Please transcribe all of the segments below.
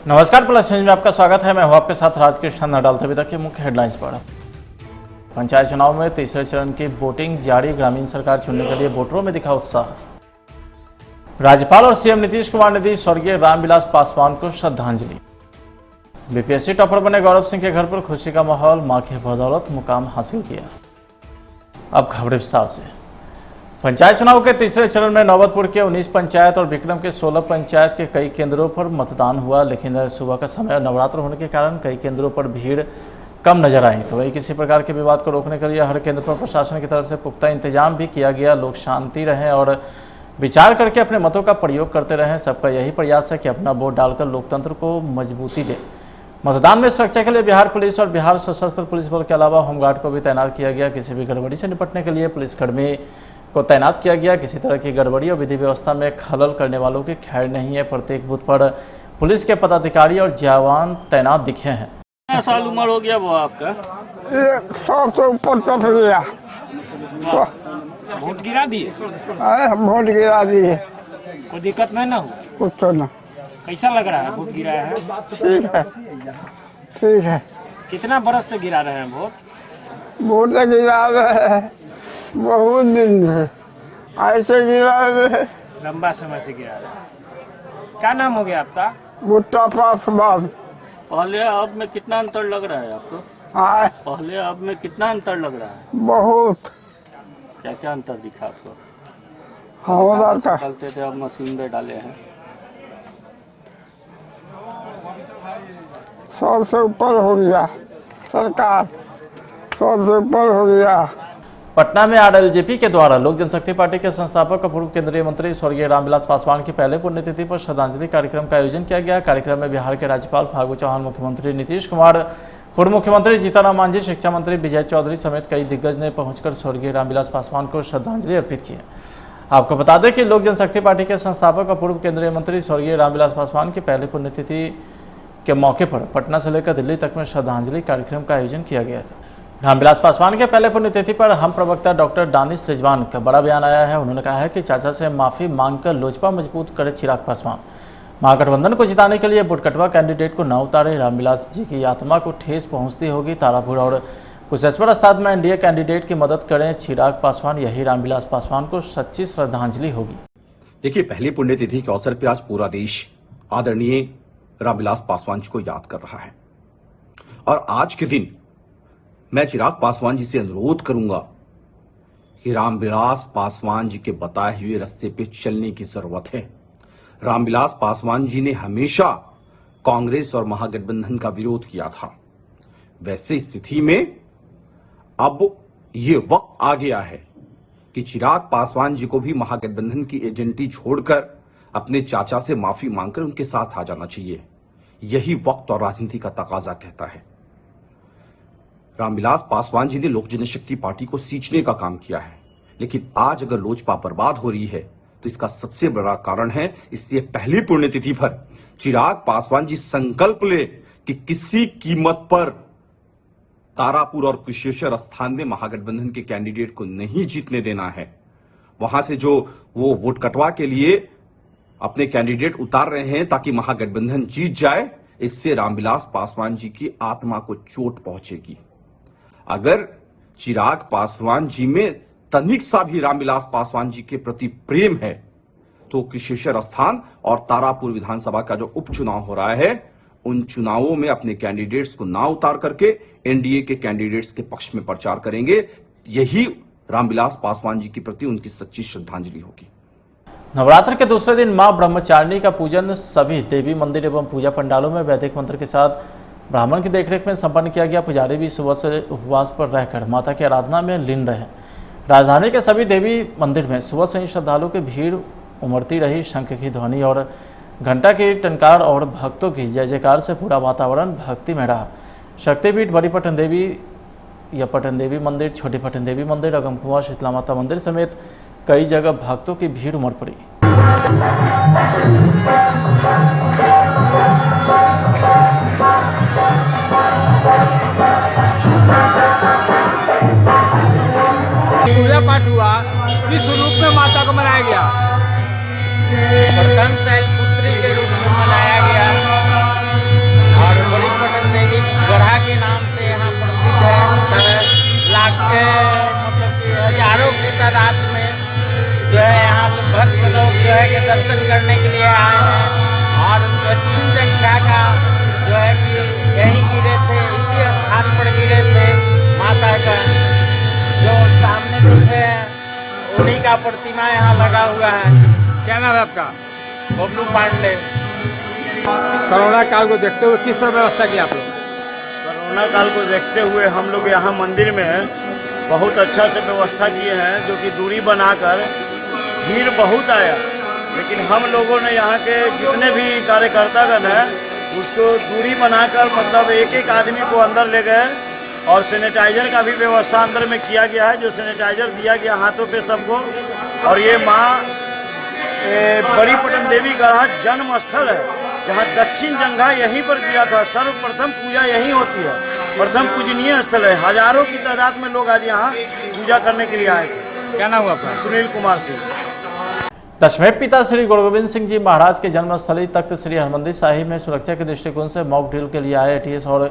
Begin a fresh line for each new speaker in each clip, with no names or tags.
नमस्कार, plus news में आपका स्वागत है। मैं हूं आपके साथ राजकृष्ण नडाल। तभी तक के मुख्य हेडलाइंस पर। पंचायत चुनाव में तीसरे चरण की वोटिंग जारी, ग्रामीण सरकार चुनने के लिए वोटरों में दिखा उत्साह। राज्यपाल और सीएम नीतीश कुमार ने दी स्वर्गीय रामविलास पासवान को श्रद्धांजलि। बीपीएससी टॉपर बने गौरव सिंह के घर पर खुशी का माहौल, मां की बदौलत मुकाम हासिल किया। अब खबरें विस्तार से। पंचायत चुनाव के तीसरे चरण में नौबतपुर के 19 पंचायत और विक्रम के 16 पंचायत के कई केंद्रों पर मतदान हुआ, लेकिन सुबह का समय नवरात्र होने के कारण कई केंद्रों पर भीड़ कम नजर आई। तो वहीं किसी प्रकार के विवाद को रोकने के लिए हर केंद्र पर प्रशासन की तरफ से पुख्ता इंतजाम भी किया गया। लोग शांति रहें और विचार करके अपने मतों का प्रयोग करते रहें। सबका यही प्रयास है कि अपना वोट डालकर लोकतंत्र को मजबूती दे। मतदान में सुरक्षा के लिए बिहार पुलिस और बिहार सशस्त्र पुलिस बल के अलावा होमगार्ड को भी तैनात किया गया। किसी भी गड़बड़ी से निपटने के लिए पुलिसकर्मी को तैनात किया गया। किसी तरह की गड़बड़ी और विधि व्यवस्था में खलल करने वालों की खैर नहीं है। प्रत्येक बूथ पर पुलिस के पदाधिकारी और जवान तैनात दिखे हैं।
कितना साल उम्र हो गया वो आपका?
100 से ऊपर टप गया।
वोट गिरा दिए?
वोट गिरा दिए।
कोई दिक्कत नहीं ना हो?
कुछ तो ना।
कैसा लग रहा है वोट गिराया है?
ठीक है, ठीक है।
कितना बरस से गिरा रहे हैं वोट?
वोट तो गिरा रहे हैं बहुत दिन से, ऐसे गिरा रहे।
लंबा समय से गिरा रहे हैं। क्या नाम हो गया आपका?
भुट्टा पासवान।
पहले अब में कितना अंतर लग रहा है आपको?
आए
पहले अब में कितना अंतर लग रहा है?
बहुत।
क्या क्या अंतर दिखा आपको?
हमारा था
चलते थे, अब मशीन में डाले हैं।
100 से ऊपर हो गया सरकार, 100 से ऊपर हो गया।
पटना में आरएलजेपी के द्वारा लोक जनशक्ति पार्टी के संस्थापक और पूर्व केंद्रीय मंत्री स्वर्गीय रामविलास पासवान की पहले पुण्यतिथि पर श्रद्धांजलि कार्यक्रम का आयोजन किया गया। कार्यक्रम में बिहार के राज्यपाल फागू चौहान, मुख्यमंत्री नीतीश कुमार, पूर्व मुख्यमंत्री जीतन राम मांझी, शिक्षा मंत्री विजय चौधरी समेत कई दिग्गज ने पहुंचकर स्वर्गीय रामविलास पासवान को श्रद्धांजलि अर्पित की। आपको बता दें कि लोक जनशक्ति पार्टी के संस्थापक और पूर्व केंद्रीय मंत्री स्वर्गीय रामविलास पासवान की पहले पुण्यतिथि के मौके पर पटना से लेकर दिल्ली तक में श्रद्धांजलि कार्यक्रम का आयोजन किया गया था। रामविलास पासवान के पहले पुण्यतिथि पर हम प्रवक्ता डॉक्टर दानिश रिजवान का बड़ा बयान आया है। उन्होंने कहा है कि चाचा से माफी मांगकर लोजपा मजबूत करे चिराग पासवान। महागठबंधन को जिताने के लिए बुटकटवा कैंडिडेट को न उतारे। रामविलास जी की आत्मा को ठेस पहुंचती होगी। तारापुर और कुशेश्वर स्थान में एनडीए कैंडिडेट की मदद करें चिराग पासवान। यही रामविलास पासवान को सच्ची श्रद्धांजलि होगी।
देखिए, पहली पुण्यतिथि के अवसर पर आज पूरा देश आदरणीय रामविलास पासवान जी को याद कर रहा है और आज के दिन मैं चिराग पासवान जी से अनुरोध करूंगा कि रामविलास पासवान जी के बताए हुए रास्ते पे चलने की जरूरत है। रामविलास पासवान जी ने हमेशा कांग्रेस और महागठबंधन का विरोध किया था। वैसे स्थिति में अब ये वक्त आ गया है कि चिराग पासवान जी को भी महागठबंधन की एजेंटी छोड़कर अपने चाचा से माफी मांगकर उनके साथ आ जाना चाहिए। यही वक्त और राजनीति का तकाजा कहता है। रामविलास पासवान जी ने लोक जनशक्ति पार्टी को सींचने का काम किया है, लेकिन आज अगर लोजपा बर्बाद हो रही है तो इसका सबसे बड़ा कारण है। इसलिए पहली पुण्यतिथि पर चिराग पासवान जी संकल्प ले कि किसी कीमत पर तारापुर और कुशेश्वर स्थान में महागठबंधन के कैंडिडेट को नहीं जीतने देना है। वहां से जो वो वोट कटवा के लिए अपने कैंडिडेट उतार रहे हैं ताकि महागठबंधन जीत जाए, इससे रामविलास पासवान जी की आत्मा को चोट पहुंचेगी। अगर चिराग पासवान जी में तनिक सा भी रामविलास पासवान जी के प्रति प्रेम है तो कुशेश्वर स्थान और तारापुर विधानसभा का जो उपचुनाव हो रहा है, उन चुनावों में अपने कैंडिडेट्स को ना उतार करके एनडीए के कैंडिडेट्स के पक्ष में प्रचार करेंगे। यही रामविलास पासवान जी के प्रति उनकी सच्ची श्रद्धांजलि होगी।
नवरात्र के दूसरे दिन मां ब्रह्मचारिणी का पूजन सभी देवी मंदिर एवं पूजा पंडालों में वैदिक मंत्र के साथ ब्राह्मण की देखरेख में संपन्न किया गया। पुजारी भी सुबह से उपवास पर रहकर माता की आराधना में लीन रहे। राजधानी के सभी देवी मंदिर में सुबह से ही श्रद्धालुओं की भीड़ उमड़ती रही। शंख की ध्वनि और घंटा की टंकार और भक्तों की जय जयकार से पूरा वातावरण भक्ति में रहा। शक्तिपीठ बड़ी पटन देवी या पटन देवी मंदिर, छोटी पटन देवी मंदिर, अगमकुआं शीतला माता मंदिर समेत कई जगह भक्तों की भीड़ उमड़ पड़ी।
पूजा पाठ हुआ, इस रूप में माता को मनाया गया। प्रथम शैलपुत्री के रूप में मनाया गया।
इस गढ़ा के नाम से यहाँ प्रसिद्ध है। लाखों मतलब कि हजारों की तादाद में जो है यहाँ भक्त लोग जो है कि दर्शन करने के लिए आए हैं। और दक्षिण गंगा का जो है कि यहीं गिरे थे, इसी स्थान पर गिरे थे माता का, जो सामने जो है उन्हीं का प्रतिमा यहाँ लगा हुआ है।
क्या नाम है आपका?
बबलू पांडे।
कोरोना काल को देखते हुए किस तरह व्यवस्था की आप लोग?
कोरोना काल को देखते हुए हम लोग यहाँ मंदिर में बहुत अच्छा से व्यवस्था किए हैं, जो कि दूरी बनाकर, भीड़ बहुत आया लेकिन हम लोगों ने यहाँ के जितने भी कार्यकर्तागण हैं उसको दूरी बनाकर मतलब एक एक आदमी को अंदर ले गए। और सैनिटाइजर का भी व्यवस्था अंदर में किया गया है, जो सैनिटाइजर दिया गया हाथों पे सबको। और ये माँ बड़ी पटन देवी गढ़ा जन्म स्थल है, जहाँ दक्षिण जंघा यहीं पर गिरा था। सर्वप्रथम पूजा यहीं होती है, प्रथम पूजनीय स्थल है। हजारों की तादाद में लोग आज यहाँ पूजा करने के लिए आए थे।
क्या नाम हुआ आपका?
सुनील कुमार सिंह।
दशमें पिता श्री गुरु गोविंद सिंह जी महाराज के जन्मस्थली तख्त श्री हरमंदिर साहिब में सुरक्षा के दृष्टिकोण से मॉक ड्रिल के लिए आए एटीएस और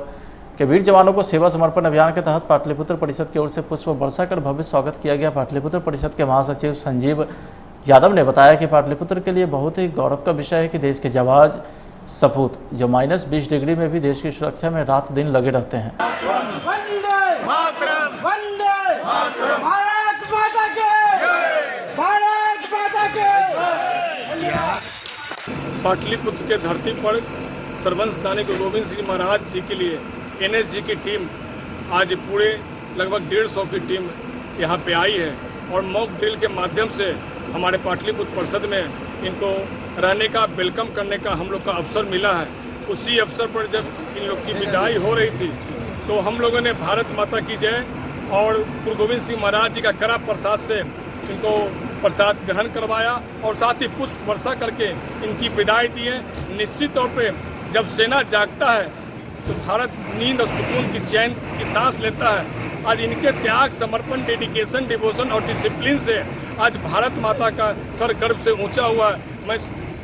के वीर जवानों को सेवा समर्पण अभियान के तहत पाटलिपुत्र परिषद की ओर से पुष्प वर्षा कर भव्य स्वागत किया गया। पाटलिपुत्र परिषद के महासचिव संजीव यादव ने बताया कि पाटलिपुत्र के लिए बहुत ही गौरव का विषय है कि देश के जवान सपूत जो -20 डिग्री में भी देश की सुरक्षा में रात दिन लगे रहते हैं।
पाटलिपुत्र के धरती पर सर्वंशदानी गुरु गोविंद सिंह महाराज जी के लिए एनएसजी की टीम आज पूरे लगभग 150 की टीम यहाँ पे आई है। और मॉक ड्रिल के माध्यम से हमारे पाटलिपुत्र परिषद में इनको रहने का, वेलकम करने का हम लोग का अवसर मिला है। उसी अवसर पर जब इन लोग की विदाई हो रही थी तो हम लोगों ने भारत माता की जय और गुरु गोविंद सिंह महाराज जी का कड़ा प्रसाद से इनको प्रसाद ग्रहण करवाया और साथ ही पुष्प वर्षा करके इनकी विदाई दी है। निश्चित तौर पे जब सेना जागता है तो भारत नींद और सुकून की चैन की सांस लेता है। आज इनके त्याग, समर्पण, डेडिकेशन, डिवोशन और डिसिप्लिन से आज भारत माता का सर गर्व से ऊंचा हुआ है। मैं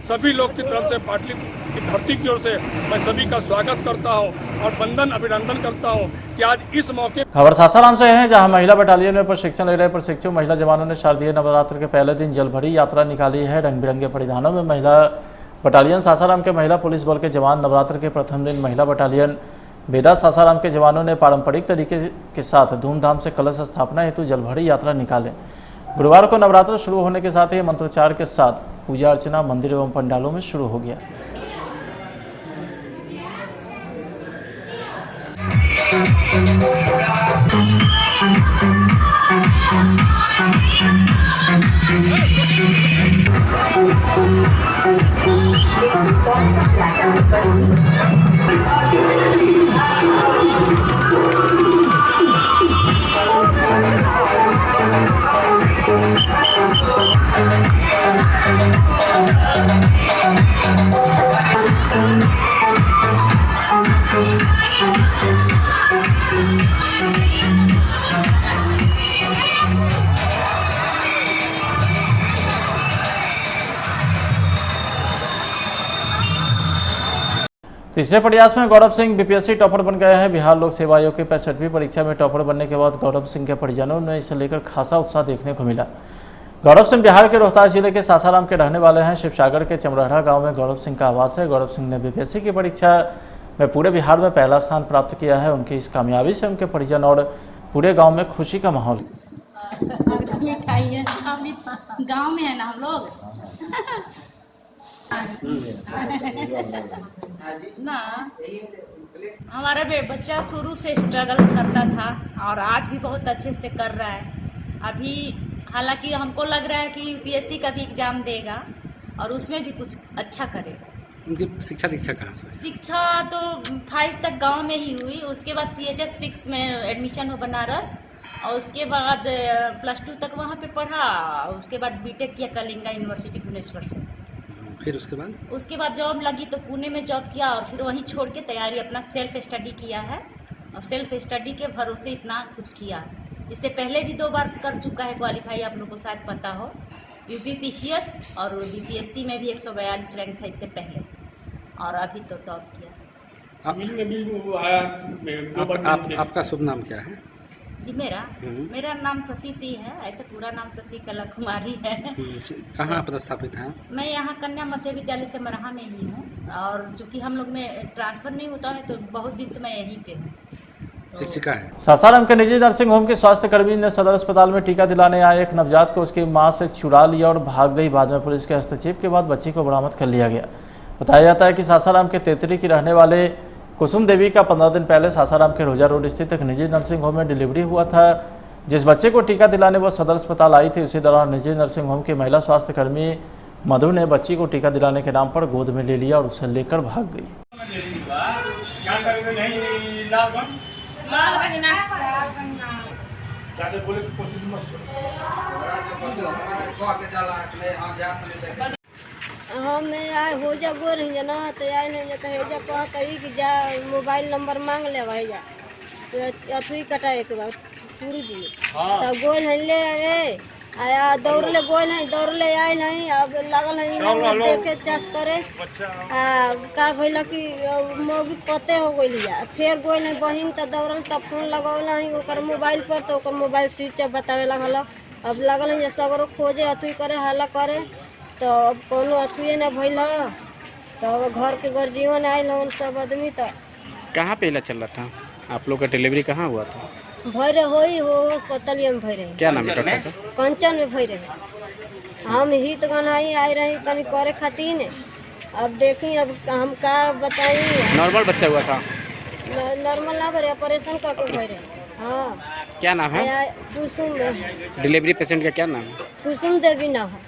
सभी लोग की तरफ से पाटलिपुत्र की धरती की ओर से मैं सभी का स्वागत करता हूं और वंदन अभिनंदन करता हूं कि आज इस मौके।
खबर सासाराम से है, जहां महिला बटालियन में प्रशिक्षण ले रहे प्रशिक्षु महिला जवानों ने शारदीय नवरात्र के पहले दिन जलभरी यात्रा निकाली है। रंग बिरंगे परिधानों में महिला बटालियन सासाराम के महिला पुलिस बल के जवान नवरात्र के प्रथम दिन महिला बटालियन बेदा सासाराम के जवानों ने पारंपरिक तरीके के साथ धूमधाम से कलश स्थापना हेतु जलभरी यात्रा निकाले। गुरुवार को नवरात्र शुरू होने के साथ ही मंत्रोच्चार के साथ पूजा अर्चना मंदिर एवं पंडालों में शुरू हो गया। तीसरे प्रयास में गौरव सिंह बीपीएससी टॉपर बन गए हैं। बिहार लोक सेवा आयोग की 65वीं परीक्षा में टॉपर बनने के बाद गौरव सिंह के परिजनों ने इसे लेकर खासा उत्साह देखने को मिला। गौरव सिंह बिहार के रोहतास जिले के सासाराम के रहने वाले हैं। शिवसागर के चमरहरा गांव में गौरव सिंह का आवास है। गौरव सिंह ने बीपीएससी की परीक्षा में पूरे बिहार में पहला स्थान प्राप्त किया है। उनकी इस कामयाबी से उनके परिजन और पूरे गाँव में खुशी का माहौल।
गाँव में है ना हम लोग ना, हमारा बच्चा शुरू से स्ट्रगल करता था और आज भी बहुत अच्छे से कर रहा है। अभी हालांकि हमको लग रहा है कि यूपीएससी का भी एग्जाम देगा और उसमें भी कुछ अच्छा करेगा।
उनकी शिक्षा दीक्षा कहाँ से?
शिक्षा तो 5 तक गांव में ही हुई, उसके बाद CHS 6 में एडमिशन हो बनारस और उसके बाद +2 तक वहाँ पे पढ़ा। उसके बाद बीटेक किया कलिंगा यूनिवर्सिटी भुवनेश्वर से।
फिर उसके बाद
जॉब लगी तो पुणे में जॉब किया और फिर वहीं छोड़ के तैयारी अपना सेल्फ स्टडी किया है और सेल्फ स्टडी के भरोसे इतना कुछ किया है। इससे पहले भी 2 बार कर चुका है क्वालिफाई, आप लोग को शायद पता हो। यूपीपीसीएस और बीपीएससी में भी 142 रैंक था इससे पहले और अभी तो टॉप किया।
सिविल में भी वो आया दो बार
आपका शुभ नाम क्या है?
जी मेरा नाम शशि सिंह है। ऐसे पूरा नाम शशि कला कुमारी है।
कहाँ प्रस्थापित हैं?
मैं यहाँ कन्या मध्य विद्यालय चमराहा में ही हूँ, और चूँकि हम लोग में ट्रांसफ़र नहीं होता है तो बहुत दिन से मैं यहीं पे हूँ।
शिक्षिका है।
सासाराम के निजी नर्सिंग होम के स्वास्थ्य कर्मी ने सदर अस्पताल में टीका दिलाने आए एक नवजात को उसकी मां से छुड़ा लिया और भाग गई। बाद में पुलिस के हस्तक्षेप के बाद बच्ची को बरामद कर लिया गया। बताया जाता है कि सासाराम के तेतरी की रहने वाले कुसुम देवी का 15 दिन पहले सासाराम के रोजा रोड स्थित एक निजी नर्सिंग होम में डिलीवरी हुआ था। जिस बच्चे को टीका दिलाने वह सदर अस्पताल आई थी, उसी दौरान निजी नर्सिंग होम की महिला स्वास्थ्य कर्मी मधु ने बच्ची को टीका दिलाने के नाम पर गोद में ले लिया और उसे लेकर भाग गई।
हम आए हो जा गो रही जना तो आए नहीं जाता है जा कहता ही कि जा मोबाइल नंबर मांग ले भाई जा तो अथुई कटा एक बार टूर जी तब गोल है ले आए आया दौड़ले गोल है दौड़ले आए नहीं अब लगल है देखे चस करे का भइल कि मौगी पते हो गई जा फिर गोल है बहिन तो दौड़ल तब फोन लगौला है ओकर मोबाइल पर तो ओकर मोबाइल स्विच ऑफ बतावे लगल। अब लगल है सगरो खोजे अथुई करे हल्ला करे तो अब कोनो अथुए न भइल तो घर के गर्जीवन आयल हन सब आदमी। तो
कहाँ पे इलाज चल रहा था? आप लोग का डिलीवरी कहाँ हुआ था?
भरे होई हो अस्पतालिया में भरे।
क्या नाम है डॉक्टर का?
कंचन में भरे। हम ही तो गनाई आई रही तनी करे खातिर ने। अब देखी अब हम का बताई।
नॉर्मल बच्चा हुआ था?
नॉर्मल ना भरे, ऑपरेशन करके भरे। हाँ।
क्या नाम है?
कुसुम।
डिलीवरी पेशेंट का क्या नाम है?
कुसुम देवी ना है।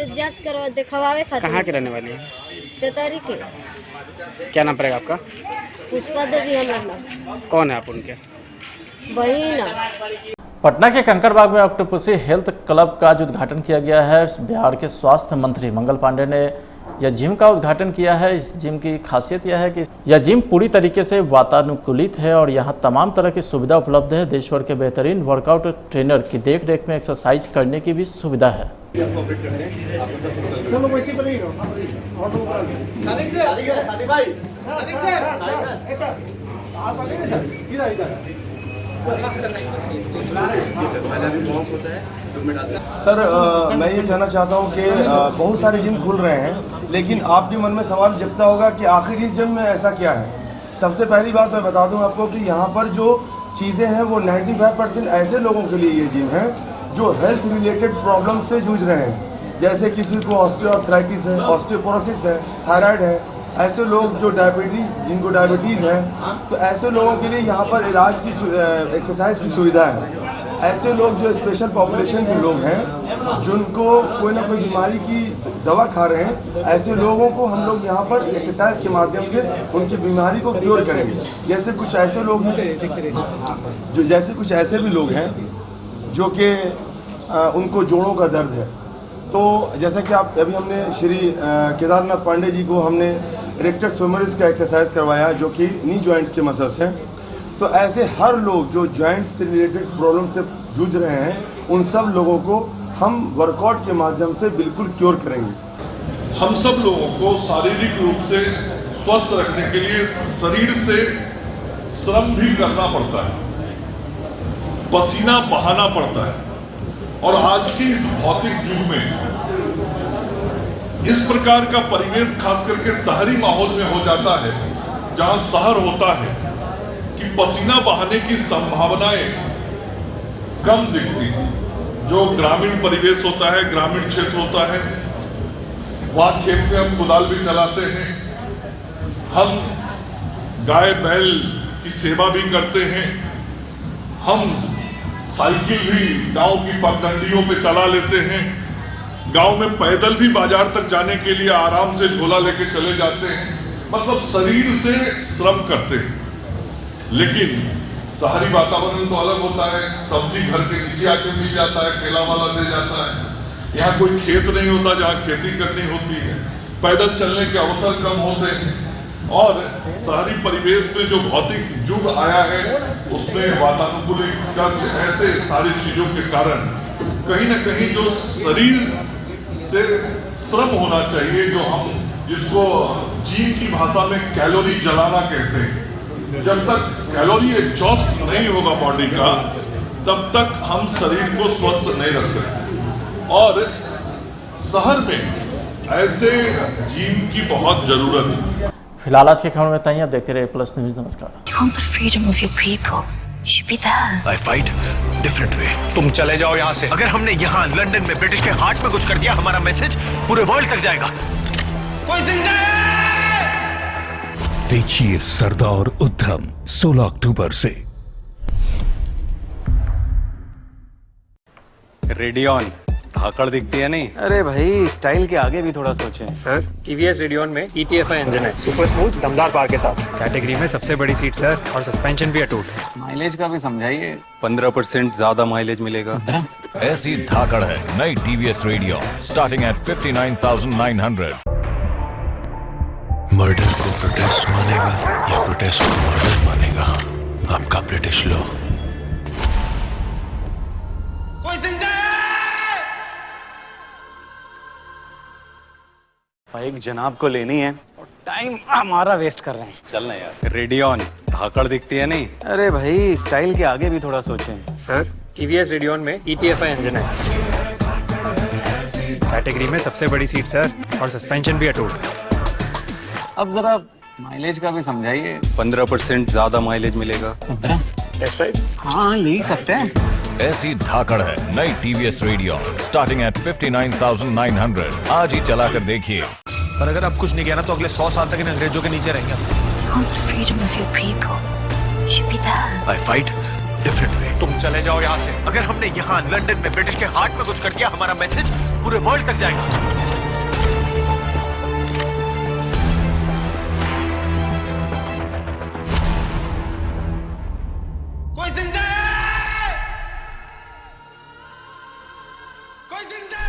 जांच करवा दिखवावे खातिर।
कहाँ के रहने वाली है?
तेतरी के।
क्या नाम पड़ेगा आपका?
पुष्पा देवी हमारा नाम।
कौन है आप उनके?
बहिन।
पटना के कंकड़बाग में ऑक्टोपसी हेल्थ क्लब का उद्घाटन किया गया है। बिहार के स्वास्थ्य मंत्री मंगल पांडे ने यह जिम का उद्घाटन किया है। इस जिम की खासियत यह है कि यह जिम पूरी तरीके से वातानुकूलित है और यहाँ तमाम तरह की सुविधा उपलब्ध है। देश भर के बेहतरीन वर्कआउट ट्रेनर की देखरेख में एक्सरसाइज करने की भी सुविधा है।
सर मैं ये कहना चाहता हूँ कि बहुत सारे जिम खुल रहे हैं, लेकिन आपके मन में सवाल जगता होगा कि आखिर इस जिम में ऐसा क्या है। सबसे पहली बात मैं बता दूं आपको कि यहाँ पर जो चीज़ें हैं वो 95% ऐसे लोगों के लिए ये जिम है जो हेल्थ रिलेटेड प्रॉब्लम से जूझ रहे हैं। जैसे किसी को ऑस्टियोआर्थराइटिस है, ऑस्टियोपोरोसिस है, थायराइड है, ऐसे लोग जो जिनको डायबिटीज़ है, तो ऐसे लोगों के लिए यहाँ पर इलाज की एक्सरसाइज की सुविधा है। ऐसे लोग जो स्पेशल पॉपुलेशन के लोग हैं जिनको कोई ना कोई बीमारी की दवा खा रहे हैं, ऐसे लोगों को हम लोग यहाँ पर एक्सरसाइज के माध्यम से उनकी बीमारी को क्योर करेंगे। जैसे कुछ ऐसे लोग हैं कुछ ऐसे भी लोग हैं जो कि उनको जोड़ों का दर्द है। तो जैसा कि आप अभी हमने श्री केदारनाथ पांडे जी को हमने रेक्टस फेमोरिस का एक्सरसाइज करवाया जो कि नी जॉइंट्स के मसल्स हैं। तो ऐसे हर लोग जो जॉइंट्स से रिलेटेड प्रॉब्लम से जूझ रहे हैं उन सब लोगों को हम वर्कआउट के माध्यम से बिल्कुल क्योर करेंगे।
हम सब लोगों को शारीरिक रूप से स्वस्थ रखने के लिए शरीर से श्रम भी करना पड़ता है, पसीना बहाना पड़ता है। और आज के इस भौतिक युग में इस प्रकार का परिवेश खास करके शहरी माहौल में हो जाता है, जहां शहर होता है कि पसीना बहाने की संभावनाएं कम दिखती हैं। जो ग्रामीण परिवेश होता है, ग्रामीण क्षेत्र होता है, वहां खेत में हम कुदाल भी चलाते हैं, हम गाय बैल की सेवा भी करते हैं, हम साइकिल भी गांव की पगडंडियों पे चला लेते हैं, गांव में पैदल भी बाजार तक जाने के लिए आराम से झोला लेके चले जाते हैं, मतलब शरीर से श्रम करते हैं। लेकिन शहरी वातावरण तो अलग होता है, सब्जी घर के नीचे आके मिल जाता है, ठेला वाला दे जाता है, यहाँ कोई खेत नहीं होता जहाँ खेती करनी होती है, पैदल चलने के अवसर कम होते हैं। और शहरी परिवेश में जो भौतिक युग आया है उसमें वातानुकूलित ऐसे सारी चीजों के कारण कहीं ना कहीं जो शरीर से श्रम होना चाहिए, जो हम जिसको जिम की भाषा में कैलोरी जलाना कहते हैं। जब तक कैलोरी एग्जॉस्ट नहीं होगा बॉडी का, तब तक हम शरीर को स्वस्थ नहीं रख सकते। और शहर में ऐसे जिम की बहुत जरूरत है।
फिलहाल आज की खबर में इतना ही। अब देखते रहिए प्लस न्यूज। नमस्कार।
I fight different way. तुम चले जाओ यहाँ से। अगर हमने यहाँ लंदन में ब्रिटिश के हार्ट में कुछ कर दिया, हमारा मैसेज पूरे वर्ल्ड तक जाएगा। कोई जिंदा है? देखिए सरदार उद्धम 16 अक्टूबर से।
रेडियन धाकड़ दिखती है नहीं?
अरे भाई, स्टाइल के आगे भी थोड़ा सोचें। सर, TVS रेडियन में ETFI इंजन है, सुपर स्मूथ दमदार पावर के साथ। कैटेगरी में सबसे बड़ी सीट सर, और सस्पेंशन भी अटूट है। माइलेज का भी समझाइए।
15% ज्यादा माइलेज मिलेगा।
ऐसी धाकड़ है नई TVS radian starting at 59,900। Murder को प्रोटेस्ट मानेगा या प्रोटेस्ट को मर्डर मानेगा? आपका ब्रिटिश लॉ। कोई जिंदा
बाइक जनाब को लेनी है और टाइम हमारा वेस्ट कर रहे हैं।
चलना यार। रेडियन धाकड़ दिखती है नहीं?
अरे भाई, स्टाइल के आगे भी थोड़ा सोचें। सर, TVS रेडियन में ETFI इंजन है, कैटेगरी में सबसे बड़ी सीट सर, और सस्पेंशन भी अटूट। अब जरा माइलेज का भी समझाइए।
15% ज्यादा माइलेज मिलेगा।
Test drive? हाँ, ले सकते हैं।
ऐसी धाकड़ है नई TVS रेडियन स्टार्टिंग एट 59,900। आज ही चला कर देखिए। पर अगर अब कुछ नहीं किया ना, तो अगले 100 साल तक इन अंग्रेजों के नीचे रहेंगे। I fight different way. तुम चले जाओ यहाँ से। अगर हमने यहाँ लंदन में ब्रिटिश के हार्ट में कुछ कर दिया, हमारा मैसेज पूरे वर्ल्ड तक जाएगा। कोई जिंदा है? कोई जिंदा है?